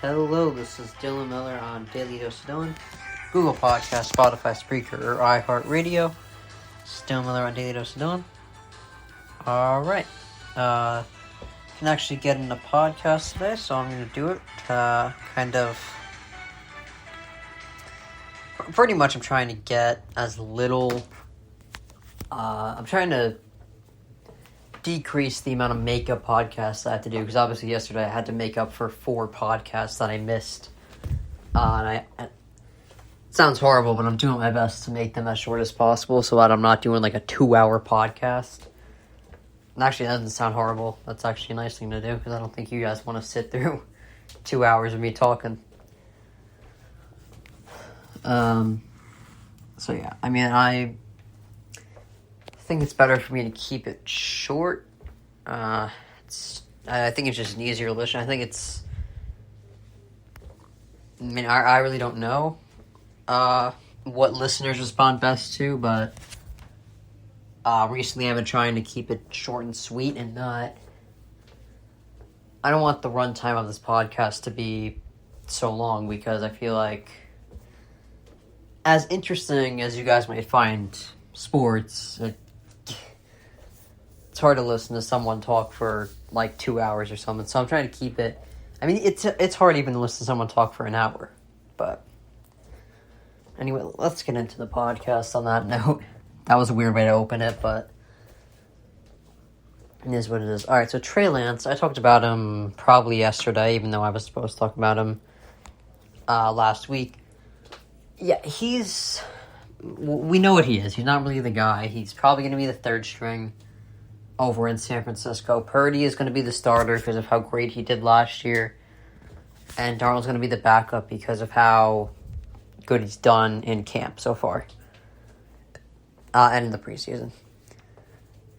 Hello, this is Dylan Miller on Daily Dose of Dylan, Google Podcast, Spotify, Spreaker, or iHeartRadio. It's Dylan Miller on Daily Dose of Dylan. Alright, can actually get in the podcast today, so I'm going to do it, pretty much I'm trying to get as little, I'm trying to decrease the amount of makeup podcasts I have to do, because obviously yesterday I had to make up for 4 podcasts that I missed, it sounds horrible, but I'm doing my best to make them as short as possible so that I'm not doing like a 2-hour podcast. And actually, that doesn't sound horrible. That's actually a nice thing to do, because I don't think you guys want to sit through 2 hours of me talking. So yeah, I mean, I think it's better for me to keep it short. I think it's just an easier listen. I really don't know what listeners respond best to, but recently I've been trying to keep it short and sweet and not... I don't want the runtime of this podcast to be so long, because I feel like, as interesting as you guys might find sports, it's hard to listen to someone talk for like 2 hours or something. So I'm trying to keep it. I mean, it's hard even to listen to someone talk for an hour. But anyway, let's get into the podcast on that note. That was a weird way to open it, but it is what it is. All right, so Trey Lance, I talked about him probably yesterday, even though I was supposed to talk about him last week. Yeah, we know what he is. He's not really the guy. He's probably going to be the third string over in San Francisco. Purdy is going to be the starter because of how great he did last year. And Darnold's going to be the backup because of how good he's done in camp so far. And in the preseason.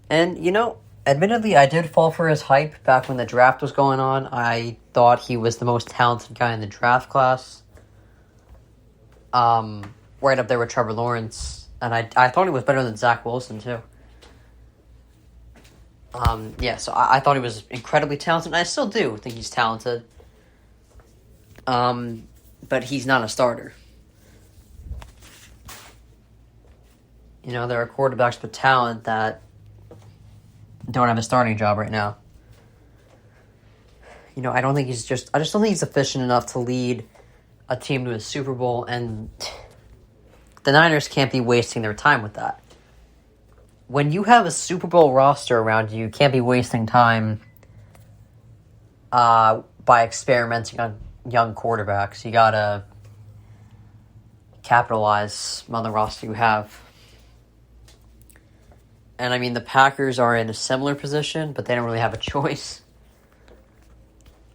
And, admittedly, I did fall for his hype back when the draft was going on. I thought he was the most talented guy in the draft class. Right up there with Trevor Lawrence. And I thought he was better than Zach Wilson, too. So I thought he was incredibly talented, and I still do think he's talented. But he's not a starter. There are quarterbacks with talent that don't have a starting job right now. I just don't think he's efficient enough to lead a team to a Super Bowl, and the Niners can't be wasting their time with that. When you have a Super Bowl roster around you, you can't be wasting time by experimenting on young quarterbacks. You gotta capitalize on the roster you have. And I mean, the Packers are in a similar position, but they don't really have a choice.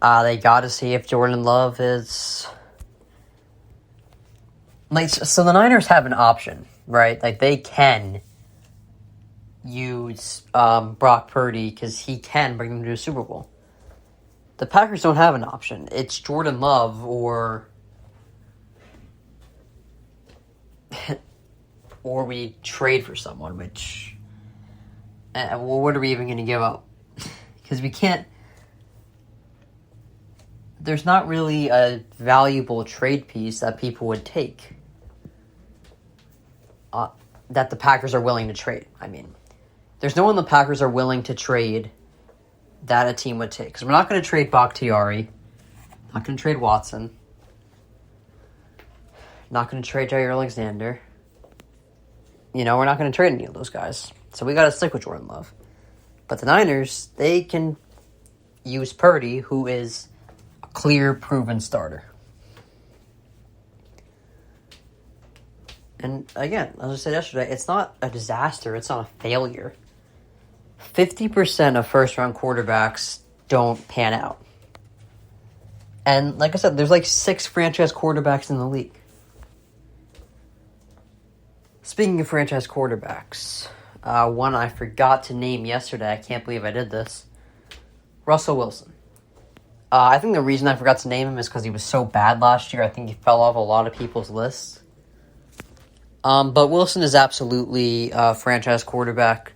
They gotta see if Jordan Love is... so the Niners have an option, right? They can use Brock Purdy because he can bring them to a Super Bowl. The Packers don't have an option. It's Jordan Love or we trade for someone, which... what are we even going to give up? Because we can't... There's not really a valuable trade piece that people would take. That the Packers are willing to trade. I mean, there's no one the Packers are willing to trade that a team would take. Because we're not going to trade Bakhtiari. Not going to trade Watson. Not going to trade Jair Alexander. We're not going to trade any of those guys. So we got to stick with Jordan Love. But the Niners, they can use Purdy, who is a clear, proven starter. And again, as I said yesterday, it's not a disaster. It's not a failure. 50% of first-round quarterbacks don't pan out. And like I said, there's like 6 franchise quarterbacks in the league. Speaking of franchise quarterbacks, one I forgot to name yesterday, I can't believe I did this, Russell Wilson. I think the reason I forgot to name him is because he was so bad last year. I think he fell off a lot of people's lists. But Wilson is absolutely a franchise quarterback,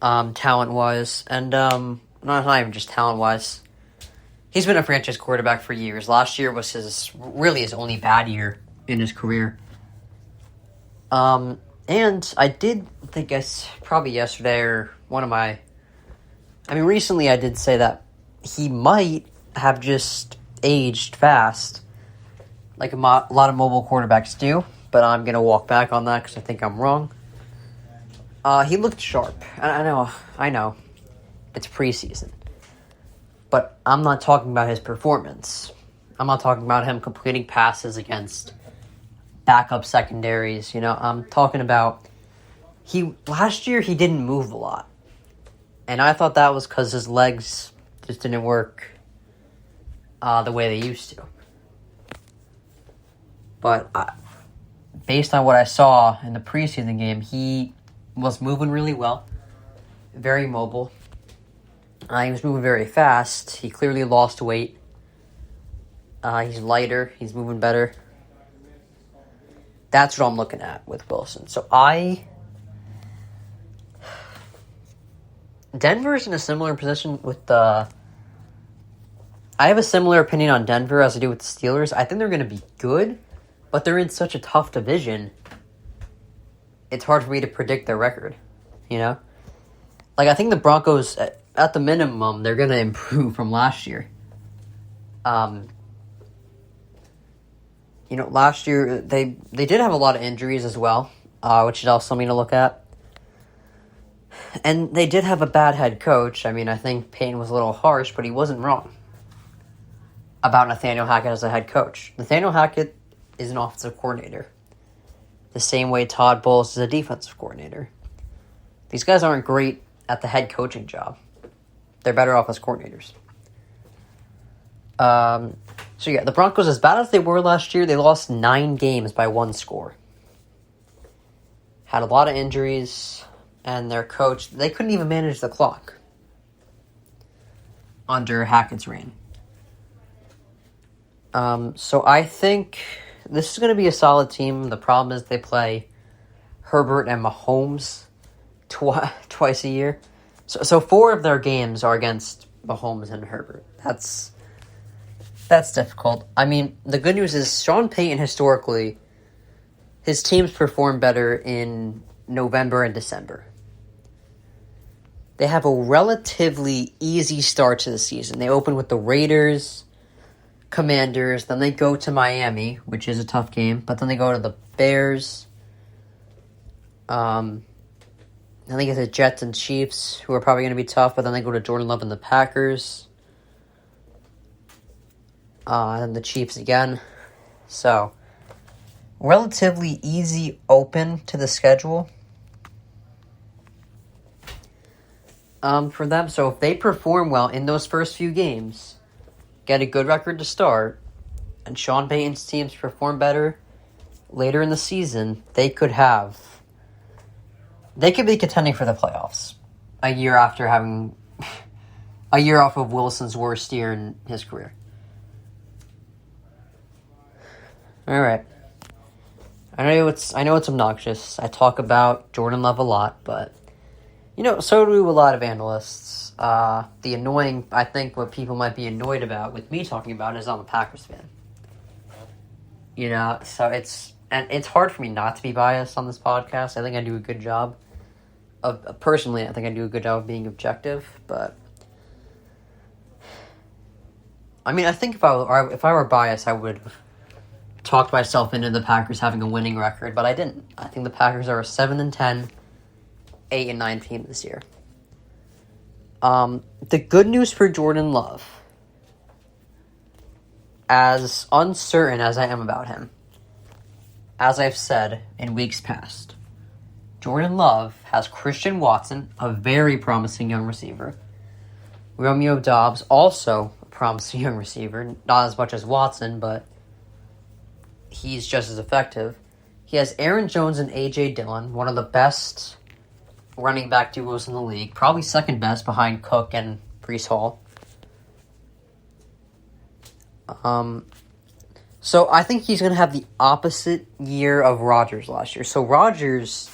talent-wise, and not even just talent-wise. he's been a franchise quarterback for years. Last year was his only bad year in his career. And I did think, probably yesterday or recently I did say that he might have just aged fast, like a lot of mobile quarterbacks do, but I'm going to walk back on that because I think I'm wrong. He looked sharp. I know. It's preseason. But I'm not talking about his performance. I'm not talking about him completing passes against backup secondaries. I'm talking about last year he didn't move a lot. And I thought that was because his legs just didn't work the way they used to. But based on what I saw in the preseason game, he was moving really well. Very mobile. He was moving very fast. He clearly lost weight. He's lighter. He's moving better. That's what I'm looking at with Wilson. So Denver's in a similar position with I have a similar opinion on Denver as I do with the Steelers. I think they're going to be good, but they're in such a tough division. It's hard for me to predict their record, Like, I think the Broncos, at the minimum, they're going to improve from last year. Last year, they did have a lot of injuries as well, which is also something to look at. And they did have a bad head coach. I think Payton was a little harsh, but he wasn't wrong about Nathaniel Hackett as a head coach. Nathaniel Hackett is an offensive coordinator, the same way Todd Bowles is a defensive coordinator. These guys aren't great at the head coaching job. They're better off as coordinators. The Broncos, as bad as they were last year, they lost 9 games by 1 score. Had a lot of injuries, and their coach, they couldn't even manage the clock under Hackett's reign. So I think this is going to be a solid team. The problem is they play Herbert and Mahomes twice a year. So 4 of their games are against Mahomes and Herbert. That's difficult. The good news is Sean Payton, historically, his teams perform better in November and December. They have a relatively easy start to the season. They open with the Raiders, Commanders, then they go to Miami, which is a tough game, but then they go to the Bears. Then they get the Jets and Chiefs, who are probably going to be tough, but then they go to Jordan Love and the Packers. And the Chiefs again. So, relatively easy open to the schedule for them. So if they perform well in those first few games, get a good record to start, and Sean Payton's teams perform better later in the season, they could be contending for the playoffs a year after having a year off of Wilson's worst year in his career. All right. I know it's obnoxious. I talk about Jordan Love a lot, but so do a lot of analysts. I think what people might be annoyed about with me talking about is I'm a Packers fan. So it's hard for me not to be biased on this podcast. I think I do a good job personally, I think I do a good job of being objective, but I think if I were biased, I would have talked myself into the Packers having a winning record, but I didn't. I think the Packers are a 7-10, 8-9 team this year. The good news for Jordan Love, as uncertain as I am about him, as I've said in weeks past, Jordan Love has Christian Watson, a very promising young receiver. Romeo Doubs, also a promising young receiver, not as much as Watson, but he's just as effective. He has Aaron Jones and A.J. Dillon, one of the best running back duos in the league, probably second best behind Cook and Breece Hall. So I think he's going to have the opposite year of Rodgers last year. So Rodgers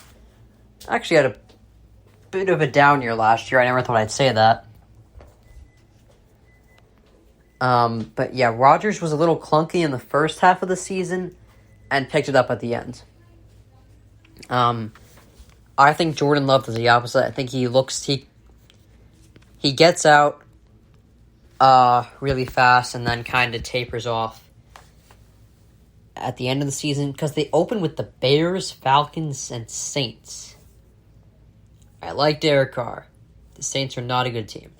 actually had a bit of a down year last year. I never thought I'd say that. But yeah, Rodgers was a little clunky in the first half of the season and picked it up at the end. I think Jordan Love is the opposite. I think he gets out really fast and then kind of tapers off at the end of the season because they open with the Bears, Falcons, and Saints. I like Derek Carr. The Saints are not a good team.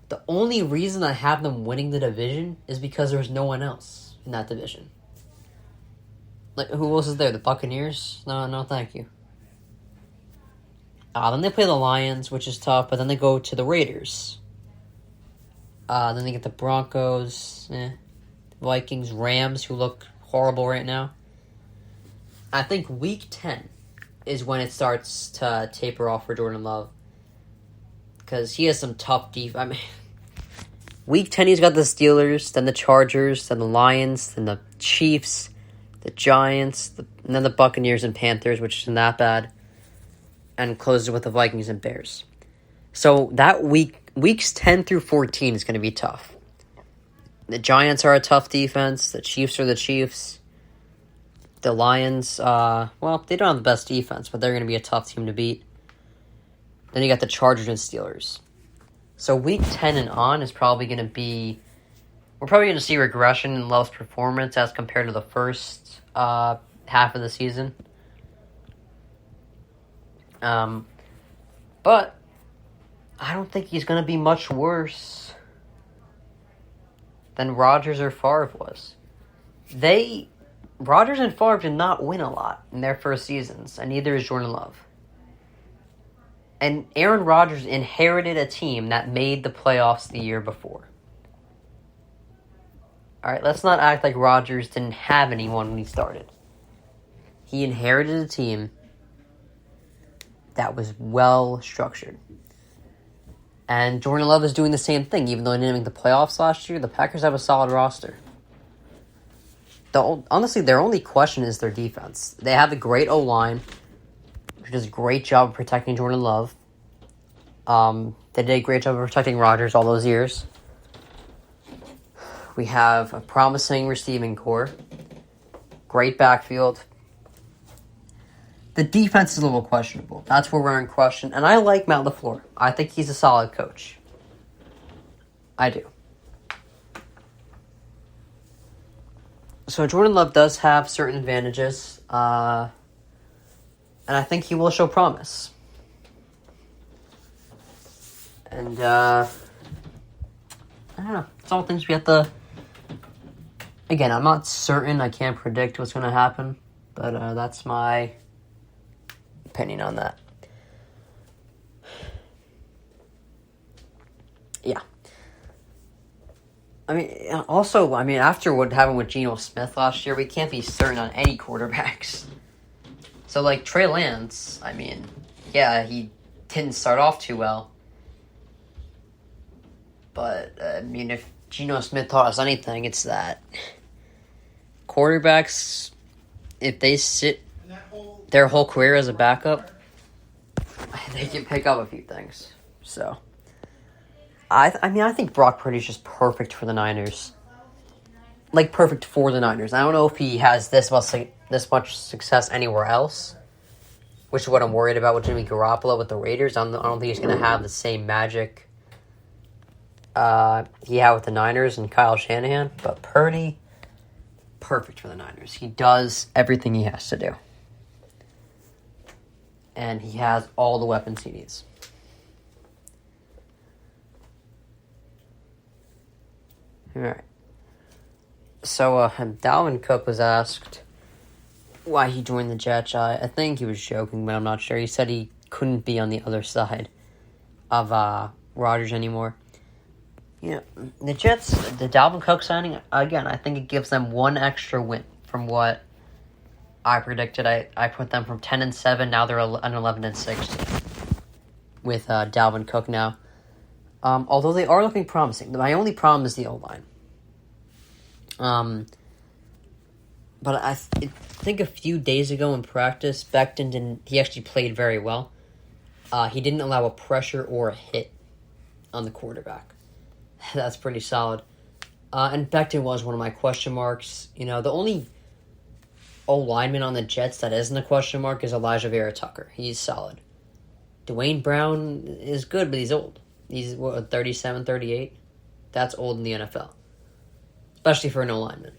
The only reason I have them winning the division is because there's no one else in that division. Like, who else is there? The Buccaneers? No, thank you. Then they play the Lions, which is tough, but then they go to the Raiders. Then they get the Broncos, Vikings, Rams, who look horrible right now. I think Week 10 is when it starts to taper off for Jordan Love. Because he has some tough defense. Week 10 he's got the Steelers, then the Chargers, then the Lions, then the Chiefs, the Giants, and then the Buccaneers and Panthers, which isn't that bad. And closes with the Vikings and Bears. So that weeks 10 through 14 is going to be tough. The Giants are a tough defense. The Chiefs are the Chiefs. The Lions, well, they don't have the best defense, but they're going to be a tough team to beat. Then you got the Chargers and Steelers. So week 10 and on is probably going to be... We're probably going to see regression in Love's performance as compared to the first half of the season. But I don't think he's going to be much worse than Rodgers or Favre was. Rodgers and Favre did not win a lot in their first seasons, and neither is Jordan Love. And Aaron Rodgers inherited a team that made the playoffs the year before. Alright, let's not act like Rodgers didn't have anyone when he started. He inherited a team that was well structured. And Jordan Love is doing the same thing, even though they didn't make the playoffs last year. The Packers have a solid roster. Honestly, their only question is their defense. They have a great O-line, which does a great job of protecting Jordan Love. They did a great job of protecting Rodgers all those years. We have a promising receiving core. Great backfield. The defense is a little questionable. That's where we're in question. And I like Matt LaFleur. I think he's a solid coach. I do. So Jordan Love does have certain advantages. And I think he will show promise. And, I don't know. It's all things we have to... Again, I'm not certain. I can't predict what's going to happen. But that's my opinion on that. Yeah. After what happened with Geno Smith last year, we can't be certain on any quarterbacks. So, like, Trey Lance, he didn't start off too well. But, if Geno Smith taught us anything, it's that quarterbacks, if they sit their whole career as a backup, they can pick up a few things. So, I think Brock Purdy's just perfect for the Niners. Like, perfect for the Niners. I don't know if he has this much success anywhere else, which is what I'm worried about with Jimmy Garoppolo with the Raiders. I don't think he's going to have the same magic he had with the Niners and Kyle Shanahan. But Purdy, perfect for the Niners. He does everything he has to do. And he has all the weapons he needs. Alright. So, Dalvin Cook was asked why he joined the Jets. I think he was joking, but I'm not sure. He said he couldn't be on the other side of Rodgers anymore. The Jets, the Dalvin Cook signing, again, I think it gives them one extra win from what I predicted. I put them from 10-7, now they're an 11-6 team with Dalvin Cook now. Although they are looking promising. My only problem is the O-line. But I think a few days ago in practice, Becton he actually played very well. He didn't allow a pressure or a hit on the quarterback. That's pretty solid. And Becton was one of my question marks. You know, the only O-lineman on the Jets that isn't a question mark is Elijah Vera Tucker. He's solid. Dwayne Brown is good, but he's old. He's, 37, 38? That's old in the NFL. Especially for an O-lineman.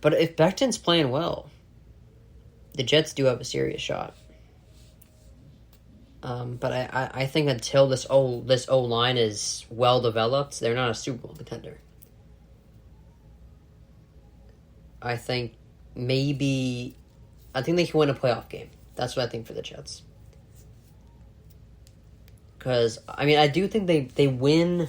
But if Becton's playing well, the Jets do have a serious shot. But I think until this O-line is well developed, they're not a Super Bowl contender. I think they can win a playoff game. That's what I think for the Jets. Because, I mean, I do think they win.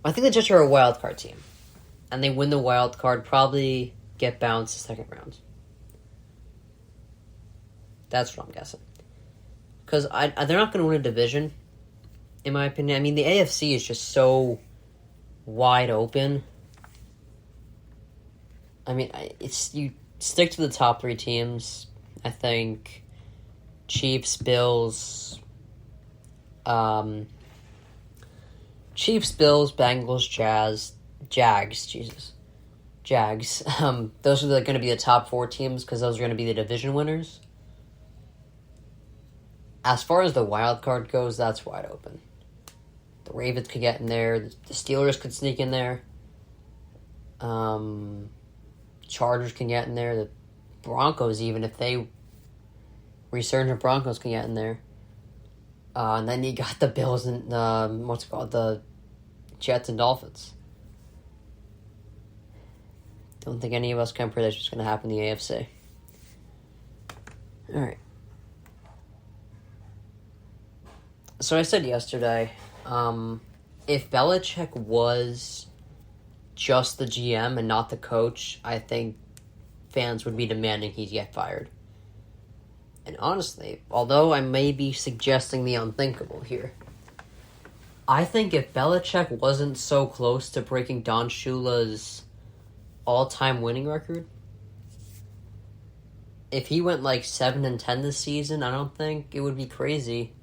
I think the Jets are a wild card team. And they win the wild card, probably get bounced the second round. That's what I'm guessing. Because they're not going to win a division, in my opinion. I mean, the AFC is just so wide open. I mean, you stick to the top three teams. I think Chiefs, Bills, Bengals, Jags. Those are going to be the top four teams because those are going to be the division winners. As far as the wild card goes, that's wide open. The Ravens could get in there. The Steelers could sneak in there. Chargers can get in there. The Broncos, even if they resurgent Broncos, can get in there. And then you got the Bills and the Jets and Dolphins. Don't think any of us can predict what's going to happen in the AFC. All right. So I said yesterday, if Belichick was just the GM and not the coach, I think fans would be demanding he get fired. And honestly, although I may be suggesting the unthinkable here, I think if Belichick wasn't so close to breaking Don Shula's all-time winning record, if he went like 7-10 this season, I don't think it would be crazy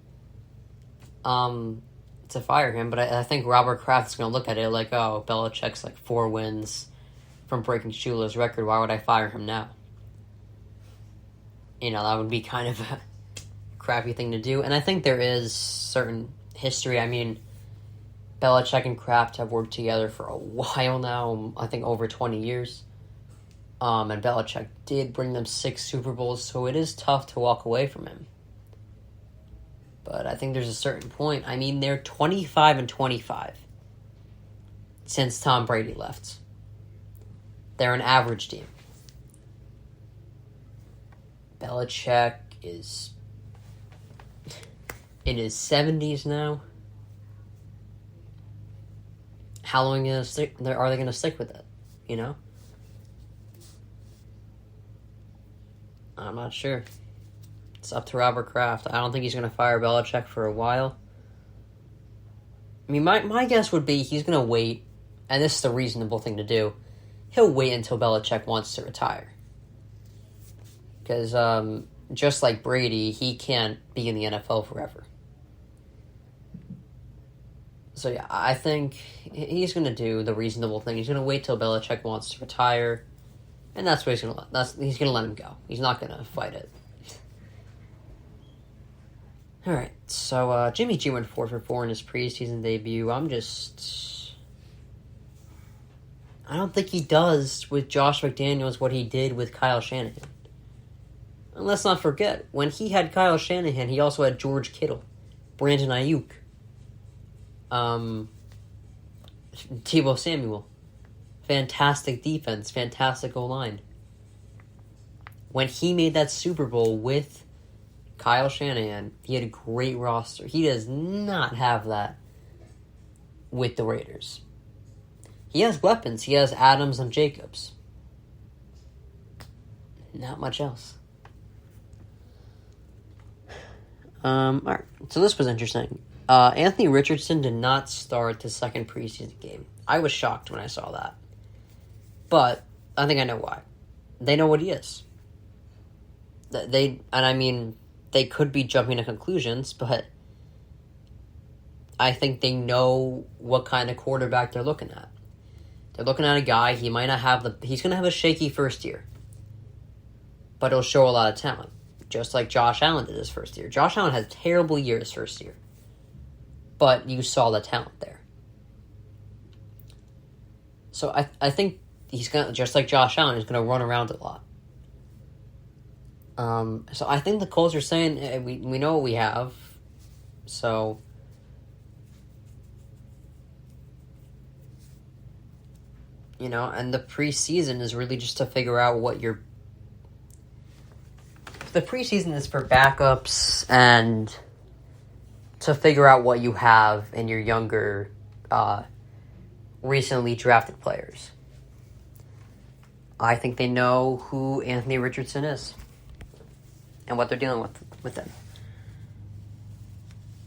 to fire him. But I think Robert Kraft's going to look at it like, oh, Belichick's like 4 wins from breaking Shula's record. Why would I fire him now? You know, that would be kind of a crappy thing to do. And I think there is certain history. I mean, Belichick and Kraft have worked together for a while now, I think over 20 years. And Belichick did bring them 6 Super Bowls, so it is tough to walk away from him. But I think there's a certain point. I mean, they're 25-25 since Tom Brady left. They're an average team. Belichick is in his 70s now. How long are they going to stick with it? You know? I'm not sure. It's up to Robert Kraft. I don't think he's going to fire Belichick for a while. I mean, my guess would be he's going to wait, and this is the reasonable thing to do. He'll wait until Belichick wants to retire. Because just like Brady, he can't be in the NFL forever. So yeah, I think he's going to do the reasonable thing. He's going to wait till Belichick wants to retire, and that's what he's going to he's going to let him go. He's not going to fight it. All right, so Jimmy G went 4 for 4 in his preseason debut. I don't think he does with Josh McDaniels what he did with Kyle Shanahan. And let's not forget, when he had Kyle Shanahan, he also had George Kittle, Brandon Ayuk, Tebow Samuel. Fantastic defense, fantastic O-line. When he made that Super Bowl with Kyle Shanahan, he had a great roster. He does not have that with the Raiders. He has weapons. He has Adams and Jacobs. Not much else. Alright, so this was interesting. Anthony Richardson did not start the second preseason game. I was shocked when I saw that. But they know why. They know what he is. They they could be jumping to conclusions, but I think they know what kind of quarterback they're looking at. They're looking at a guy, he might not have he's going to have a shaky first year, but he'll show a lot of talent, just like Josh Allen did his first year. Josh Allen had a terrible year his first year, but you saw the talent there. So I think he's going to, just like Josh Allen, he's going to run around a lot. So I think the Colts are saying, we know what we have, so and the preseason is really just to figure out what the preseason is for backups and to figure out what you have in your younger, recently drafted players. I think they know who Anthony Richardson is and what they're dealing with him.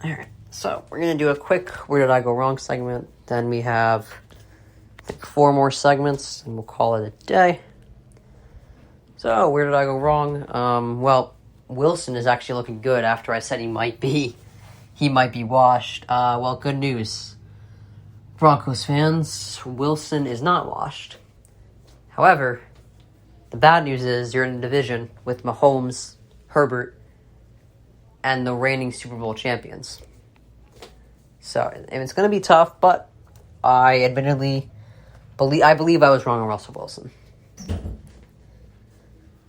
All right, so we're going to do a quick Where Did I Go Wrong segment. Then we have 4 more segments, and we'll call it a day. So, where did I go wrong? Well, Wilson is actually looking good after I said he might be washed. Well, good news, Broncos fans. Wilson is not washed. However, the bad news is you're in a division with Mahomes, Herbert, and the reigning Super Bowl champions. So, and it's going to be tough, but I believe I was wrong on Russell Wilson.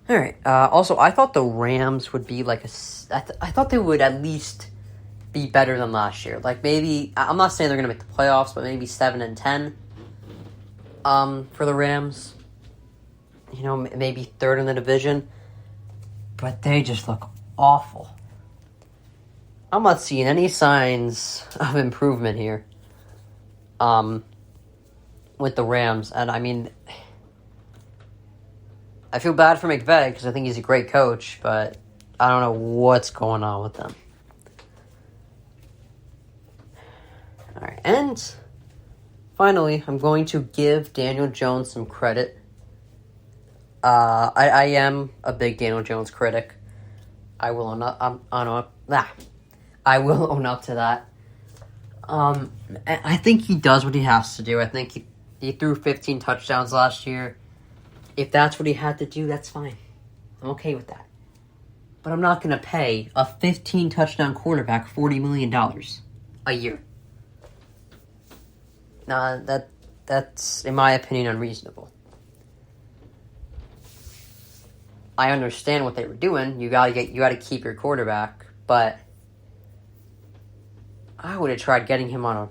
All right. Also, I thought the Rams would be like I thought they would at least be better than last year. Like maybe, I'm not saying they're going to make the playoffs, but maybe 7-10. For the Rams. Maybe third in the division. But they just look awful. I'm not seeing any signs of improvement here. With the Rams, and I mean, I feel bad for McVay because I think he's a great coach, but I don't know what's going on with them. All right, and finally, I'm going to give Daniel Jones some credit. I am a big Daniel Jones critic. I will own up to that. I think he does what he has to do. I think he threw 15 touchdowns last year. If that's what he had to do, that's fine. I'm okay with that. But I'm not going to pay a 15-touchdown quarterback $40 million a year. Nah, that's, in my opinion, unreasonable. I understand what they were doing. You gotta keep your quarterback, but I would have tried getting him on a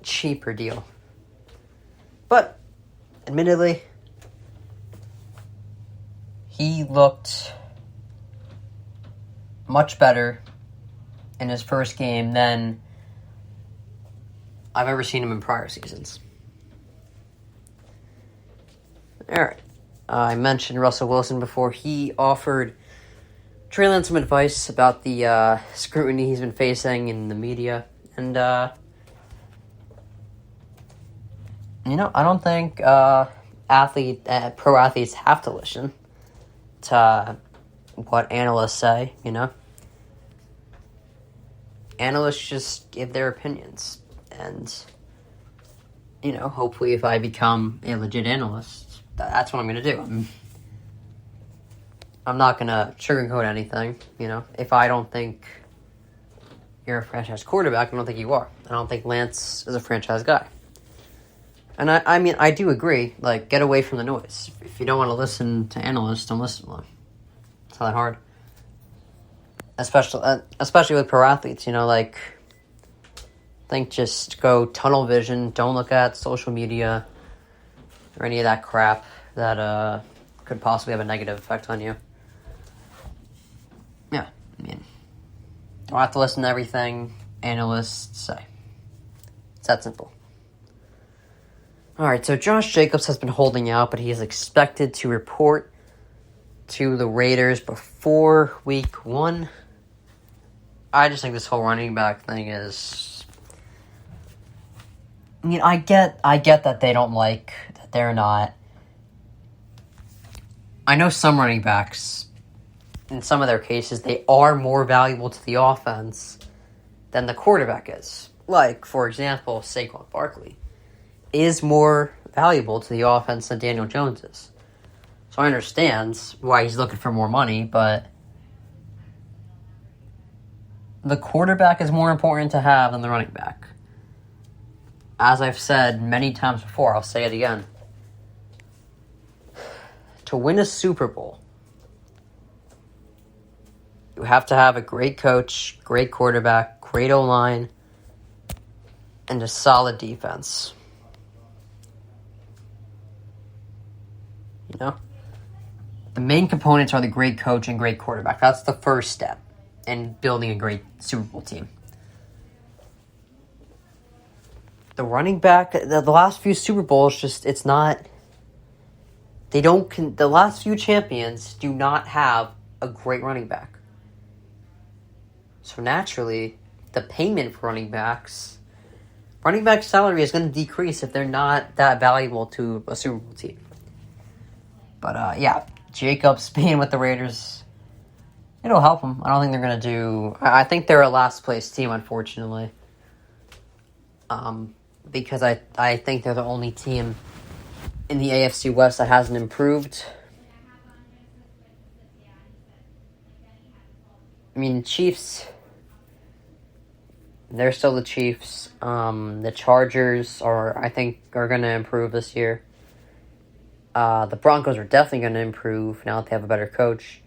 cheaper deal. But, admittedly, he looked much better in his first game than I've ever seen him in prior seasons. Alright. I mentioned Russell Wilson before. He offered Trey Lance some advice about the scrutiny he's been facing in the media. And, I don't think pro athletes have to listen to what analysts say, Analysts just give their opinions. And, hopefully if I become a legit analyst, that's what I'm going to do. I'm not going to sugarcoat anything, If I don't think you're a franchise quarterback, I don't think you are. I don't think Lance is a franchise guy. And I do agree, get away from the noise. If you don't want to listen to analysts, don't listen to them. It's not that hard. Especially with pro athletes, think just go tunnel vision, don't look at social media or any of that crap that could possibly have a negative effect on you. Yeah, don't have to listen to everything analysts say. It's that simple. Alright, so Josh Jacobs has been holding out, but he is expected to report to the Raiders before week 1. I just think this whole running back thing is... I get that they don't that they're not... I know some running backs in some of their cases, they are more valuable to the offense than the quarterback is. Like, for example, Saquon Barkley is more valuable to the offense than Daniel Jones is. So I understand why he's looking for more money, but the quarterback is more important to have than the running back. As I've said many times before, I'll say it again. To win a Super Bowl, you have to have a great coach, great quarterback, great O-line, and a solid defense. You know? The main components are the great coach and great quarterback. That's the first step in building a great Super Bowl team. The running back, the last few Super Bowls, it's not... the last few champions do not have a great running back. So naturally, the payment for running back salary is going to decrease if they're not that valuable to a Super Bowl team. But yeah, Jacobs being with the Raiders, it'll help them. I don't think they're going to do... I think they're a last place team, unfortunately. Because I think they're the only team in the AFC West that hasn't improved. I mean, Chiefs, they're still the Chiefs. The Chargers I think are going to improve this year. The Broncos are definitely going to improve now that they have a better coach.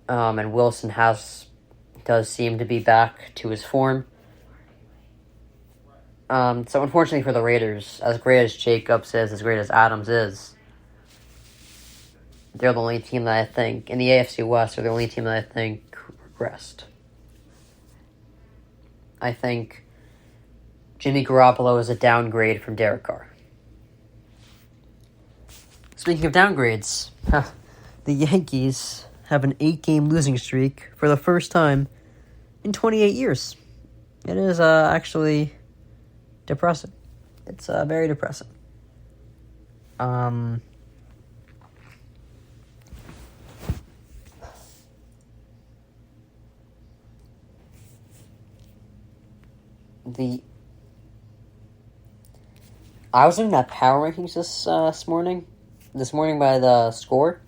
And Wilson does seem to be back to his form. So unfortunately for the Raiders, as great as Jacobs is, as great as Adams is, they're the only team that I think, in the AFC West, they're the only team that I think regressed. I think Jimmy Garoppolo is a downgrade from Derek Carr. Speaking of downgrades, the Yankees have an 8-game losing streak for the first time in 28 years. It is actually depressing. It's very depressing. I was looking at power rankings this morning. This morning by the score.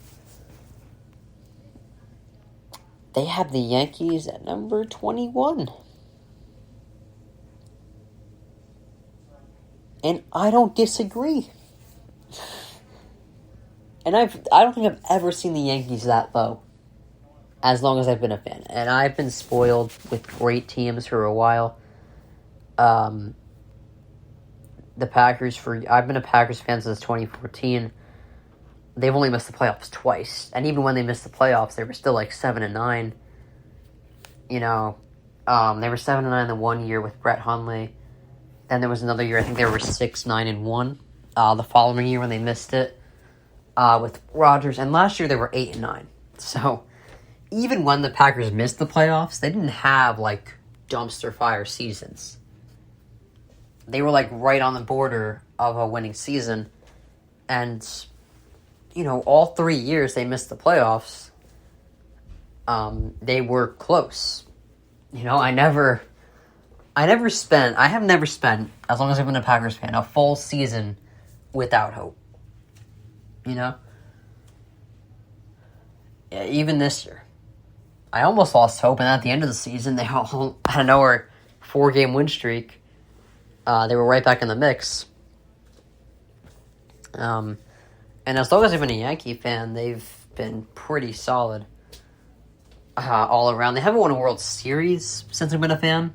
They have the Yankees at number 21. And I don't disagree. And I don't think I've ever seen the Yankees that low, as long as I've been a fan. And I've been spoiled with great teams for a while. The Packers, I've been a Packers fan since 2014. They've only missed the playoffs twice. And even when they missed the playoffs, they were still like 7-9. You know, they were 7-9 the one year with Brett Hundley. Then there was another year, I think they were 6-9-1. The following year when they missed it with Rodgers. And last year they were 8-9. So even when the Packers missed the playoffs, they didn't have like dumpster fire seasons. They were like right on the border of a winning season. And, you know, all 3 years they missed the playoffs, they were close. You know, I have never spent, as long as I've been a Packers fan, a full season without hope. You know? Yeah, even this year. I almost lost hope, and at the end of the season, they all, out of nowhere, 4-game win streak. They were right back in the mix. And as long as I've been a Yankee fan, they've been pretty solid all around. They haven't won a World Series since I've been a fan.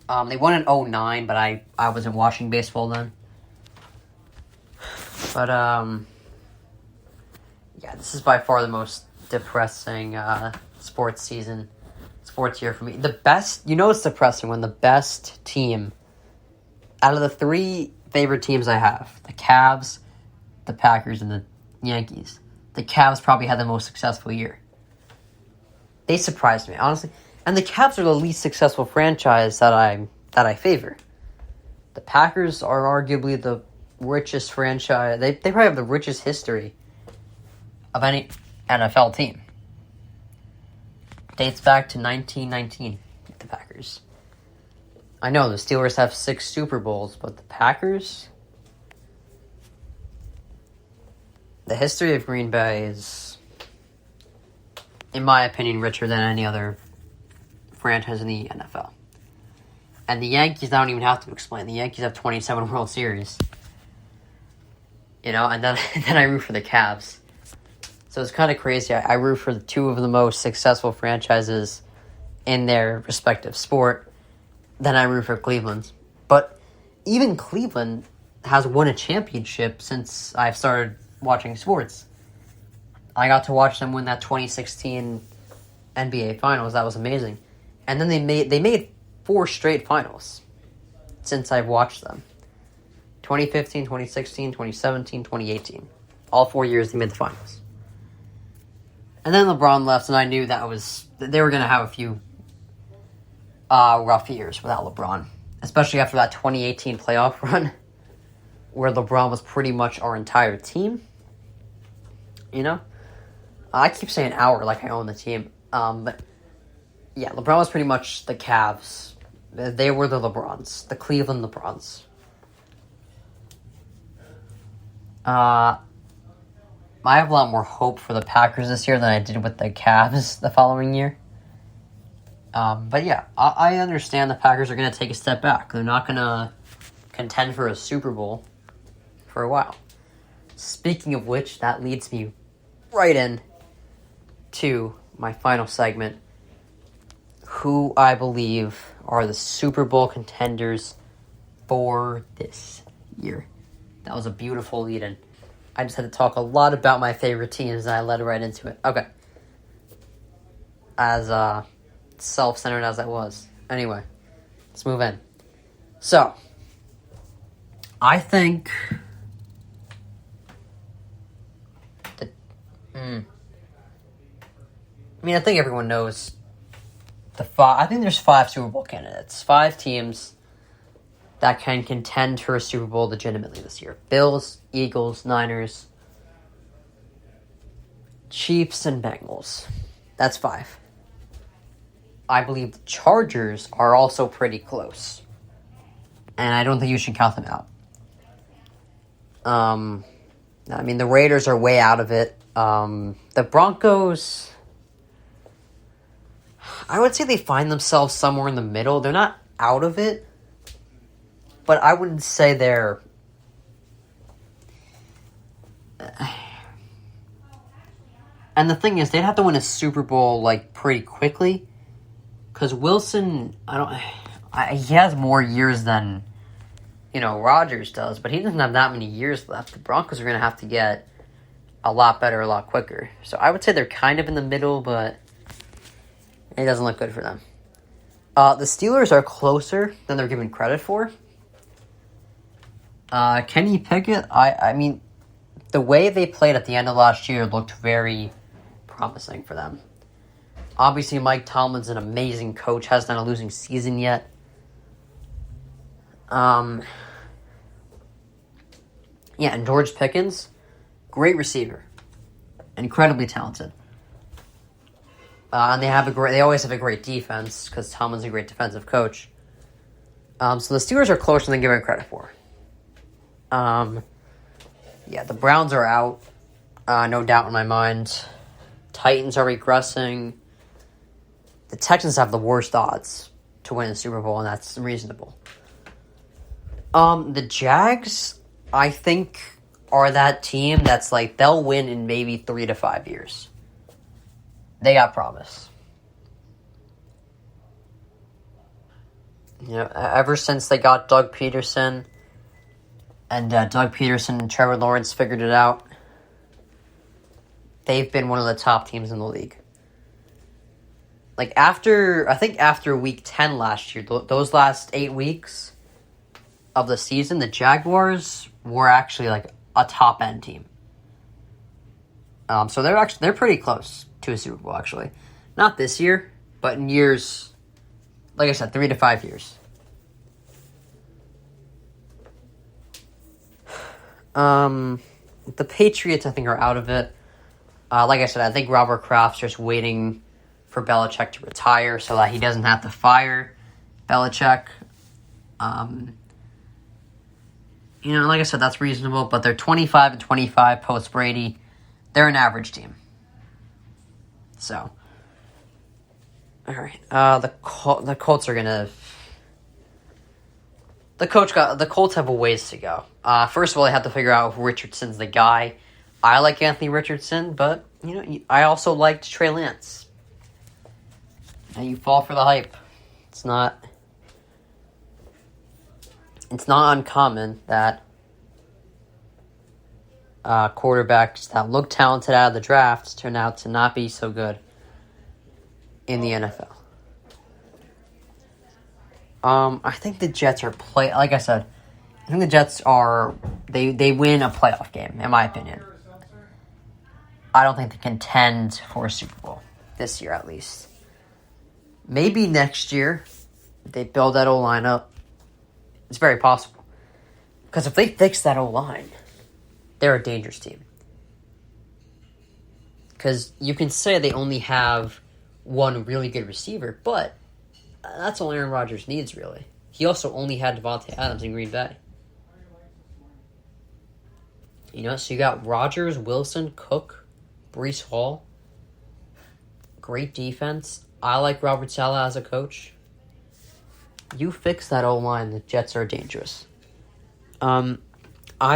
They won in 2009, but I wasn't watching baseball then. But, yeah, this is by far the most depressing sports year for me. The best, you know it's depressing when the best team, out of the 3 favorite teams I have, the Cavs, the Packers, and the Yankees, the Cavs probably had the most successful year. They surprised me, honestly. And the Cavs are the least successful franchise that I favor. The Packers are arguably the richest franchise. They probably have the richest history of any NFL team. dates back to 1919, the Packers. I know the Steelers have 6 Super Bowls, but the Packers... The history of Green Bay is, in my opinion, richer than any other franchise in the NFL. And the Yankees, I don't even have to explain. The Yankees have 27 World Series. And then I root for the Cavs. So it's kind of crazy. I root for 2 of the most successful franchises in their respective sport. Then I root for Cleveland. But even Cleveland has won a championship since I've started watching sports. I got to watch them win that 2016 NBA Finals. That was amazing. And then they made 4 straight finals since I've watched them. 2015, 2016, 2017, 2018. All 4 years they made the finals. And then LeBron left, and I knew they were going to have a few rough years without LeBron. Especially after that 2018 playoff run, where LeBron was pretty much our entire team. I keep saying our like I own the team. But yeah, LeBron was pretty much the Cavs. They were the LeBrons. The Cleveland LeBrons. I have a lot more hope for the Packers this year than I did with the Cavs the following year. But yeah, I understand the Packers are going to take a step back. They're not going to contend for a Super Bowl for a while. Speaking of which, that leads me right in to my final segment. Who I believe are the Super Bowl contenders for this year. That was a beautiful lead-in. I just had to talk a lot about my favorite teams, and I led right into it. Okay. As self-centered as I was. Anyway, let's move in. So, I think... I think everyone knows I think there's 5 Super Bowl candidates. 5 teams that can contend for a Super Bowl legitimately this year. Bills, Eagles, Niners, Chiefs, and Bengals. That's 5. I believe the Chargers are also pretty close. And I don't think you should count them out. The Raiders are way out of it. The Broncos, I would say they find themselves somewhere in the middle. They're not out of it, but I wouldn't say they're... And the thing is, they'd have to win a Super Bowl, pretty quickly. Because Wilson, he has more years than, Rodgers does, but he doesn't have that many years left. The Broncos are going to have to get a lot better, a lot quicker. So I would say they're kind of in the middle, but it doesn't look good for them. The Steelers are closer than they're given credit for. Kenny Pickett, the way they played at the end of last year looked very promising for them. Obviously, Mike Tomlin's an amazing coach, hasn't done a losing season yet. And George Pickens, great receiver, incredibly talented. And they always have a great defense because Tomlin's a great defensive coach. So the Steelers are closer than given credit for. The Browns are out, no doubt in my mind. Titans are regressing. The Texans have the worst odds to win the Super Bowl, and that's reasonable. The Jags, I think, are that team that's they'll win in maybe 3 to 5 years. They got promise. Ever since they got Doug Peterson, and Doug Peterson and Trevor Lawrence figured it out, they've been one of the top teams in the league. After week 10 last year, those last 8 weeks of the season, the Jaguars were actually a top-end team. So they're pretty close to a Super Bowl, actually. Not this year, but in years, like I said, 3 to 5 years. The Patriots, I think, are out of it. Like I said, I think Robert Kraft's just waiting for Belichick to retire so that he doesn't have to fire Belichick. Like I said, that's reasonable, but they're 25-25 post-Brady. They're an average team. So, all right. The Colts are gonna. The Colts have a ways to go. First of all, they have to figure out if Richardson's the guy. I like Anthony Richardson, but I also liked Trey Lance. Now you fall for the hype. It's not uncommon that quarterbacks that look talented out of the draft turn out to not be so good in the NFL. I think the Jets are like I said, I think the Jets are they win a playoff game, in my opinion. I don't think they contend for a Super Bowl this year, at least. Maybe next year they build that O-line up. It's very possible. Because if they fix that O-line, they're a dangerous team. Because you can say they only have one really good receiver, but that's all Aaron Rodgers needs, really. He also only had Devontae Adams in Green Bay. So you got Rodgers, Wilson, Cook, Breece Hall. Great defense. I like Robert Saleh as a coach. You fix that O-line, the Jets are dangerous. I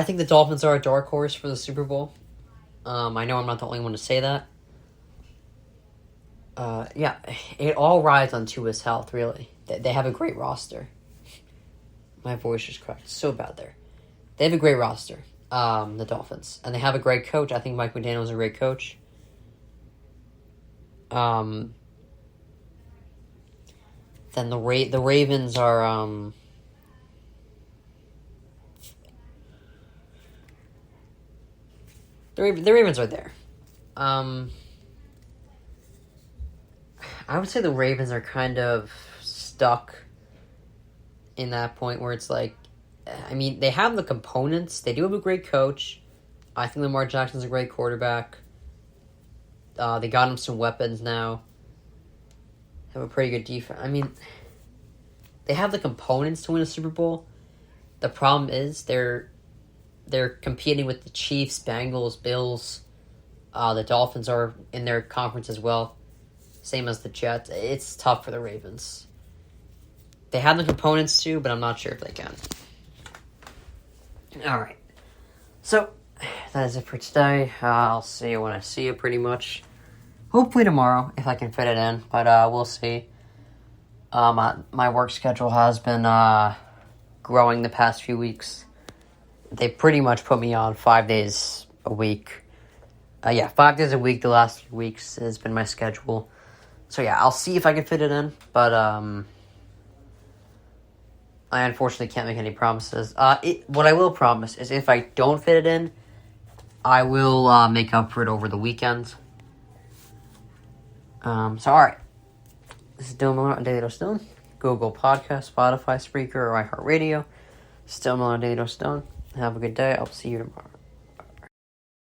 think the Dolphins are a dark horse for the Super Bowl. I know I'm not the only one to say that. It all rides on Tua's health, really. They have a great roster. My voice is cracked. So bad there. They have a great roster, the Dolphins. And they have a great coach. I think Mike McDaniel is a great coach. Then the Ravens are... The Ravens are there. I would say the Ravens are kind of stuck in that point where it's like, they have the components. They do have a great coach. I think Lamar Jackson's a great quarterback. They got him some weapons now. Have a pretty good defense. They have the components to win a Super Bowl. The problem is they're competing with the Chiefs, Bengals, Bills. The Dolphins are in their conference as well. Same as the Jets. It's tough for the Ravens. They have the components too, but I'm not sure if they can. All right. So, that is it for today. I'll see you when I see you, pretty much. Hopefully tomorrow, if I can fit it in. But we'll see. My work schedule has been growing the past few weeks. They pretty much put me on 5 days a week. 5 days a week the last few weeks has been my schedule. So I'll see if I can fit it in. But I unfortunately can't make any promises. What I will promise is if I don't fit it in, I will make up for it over the weekend. Alright. This is Dylan Miller on Daily Dose Stone. Google Podcast, Spotify, Spreaker, or iHeartRadio. Still Miller on Daily Dose Stone. Have a good day. I'll see you tomorrow.